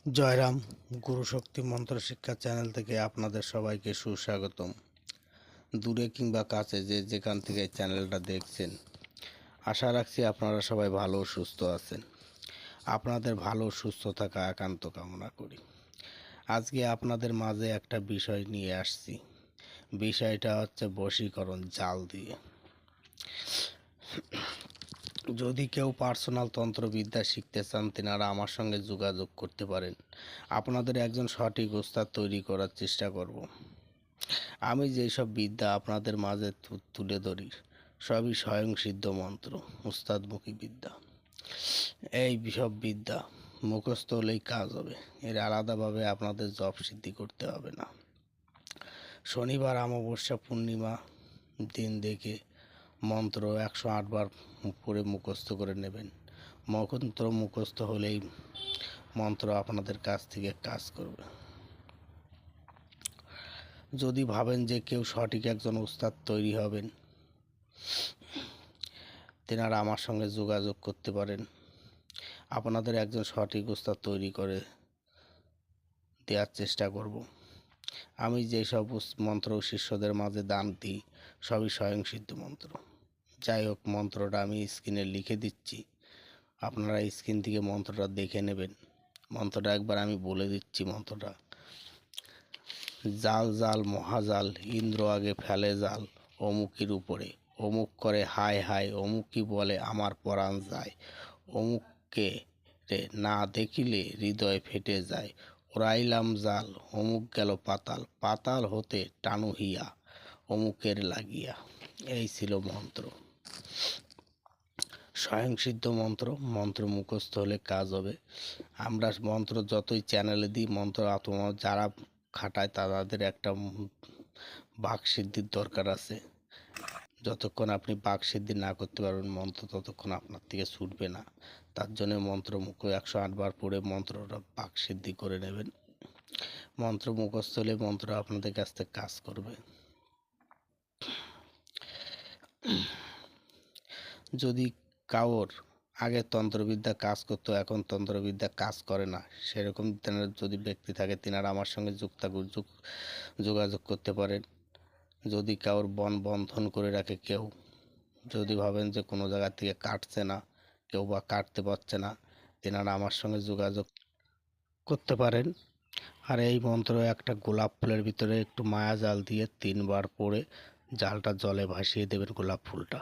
জয়রাম। গুরুশক্তি মন্ত্র শিক্ষা চ্যানেল থেকে আপনাদের সবাইকে সুস্বাগতম। দূরে কিংবা কাছে যে যেখান থেকে এই চ্যানেলটা দেখছেন, আশা রাখছি আপনারা সবাই ভালো ও সুস্থ আছেন। আপনাদের ভালো সুস্থ থাকা একান্ত কামনা করি। আজকে আপনাদের মাঝে একটা বিষয় নিয়ে আসছি। বিষয়টা হচ্ছে বশীকরণ জাল দিয়ে। যদি কেউ পার্সোনাল তন্ত্রবিদ্যা শিখতে চান, তেনারা আমার সঙ্গে যোগাযোগ করতে পারেন। আপনাদের একজন সঠিক ওস্তাদ তৈরি করার চেষ্টা করব। আমি যেসব বিদ্যা আপনাদের মাঝে তুলে ধরি, সবই স্বয়ংসিদ্ধ মন্ত্র, উস্তাদমুখী বিদ্যা। এই সব বিদ্যা মুখস্থ হলেই কাজ হবে। এর আলাদাভাবে আপনাদের জপ সিদ্ধি করতে হবে না। শনিবার, অমাবস্যা, পূর্ণিমা দিন দেখে মন্ত্র 108 বার পড়ে মুখস্থ করে নেবেন। মন্ত্র মুখস্থ হলেই মন্ত্র আপনাদের কাছ থেকে কাজ করবে। যদি ভাবেন যে কেউ সঠিক একজন উস্তাদ তৈরি হবেন, তেনারা আমার সঙ্গে যোগাযোগ করতে পারেন। আপনাদের একজন সঠিক উস্তাদ তৈরি করে দেওয়ার চেষ্টা করব। আমি যেসব মন্ত্র শিষ্যদের মাঝে দান দিই, সবই স্বয়ংসিদ্ধ মন্ত্র। যাই হোক, মন্ত্রটা আমি স্ক্রিনে লিখে দিচ্ছি, আপনারা স্ক্রিন থেকে মন্ত্রটা দেখে নেবেন। মন্ত্রটা একবার আমি বলে দিচ্ছি। মন্ত্রটা: জাল জাল মহাজাল, ইন্দ্র আগে ফেলে জাল অমুকের উপরে, অমুক করে হায় হায়, অমুকই বলে আমার পরাণ যায়, অমুককে রে না দেখিলে হৃদয় ফেটে যায়, ওরাইলাম জাল, অমুক গেল পাতাল, পাতাল হতে টানু হিয়া, অমুকের লাগিয়া। এই ছিল মন্ত্র। স্বয়ংসিদ্ধ মন্ত্র। মন্ত্র মুখস্থ হলে কাজ হবে। আমরা মন্ত্র যতই চ্যানেলে দিই, মন্ত্র যারা খাটায় তাদের একটা বাকসিদ্ধির দরকার আছে। যতক্ষণ আপনি বাকসিদ্ধি না করতে পারবেন, মন্ত্র ততক্ষণ আপনার থেকে ছুটবে না। তার জন্য মন্ত্র মুখ 108 বার পড়ে মন্ত্রটা বাকসিদ্ধি করে নেবেন। মন্ত্র মুখস্থ হলে মন্ত্র আপনাদের কাছ থেকে কাজ করবে। যদি কারোর আগে তন্ত্রবিদ্যা কাজ করতো, এখন তন্ত্রবিদ্যা কাজ করে না, সেরকম যদি ব্যক্তি থাকে, তেনারা আমার সঙ্গে যোগাযোগ করতে পারেন। যদি কারোর বন্ধন করে রাখে কেউ, যদি ভাবেন যে কোনো জায়গা থেকে কাটছে না, কেউ বা কাটতে পারছে না, তেনারা আমার সঙ্গে যোগাযোগ করতে পারেন। আর এই মন্ত্র একটা গোলাপ ফুলের ভিতরে একটু মায়া জাল দিয়ে 3 বার পড়ে জালটা জলে ভাসিয়ে দেবেন গোলাপ ফুলটা।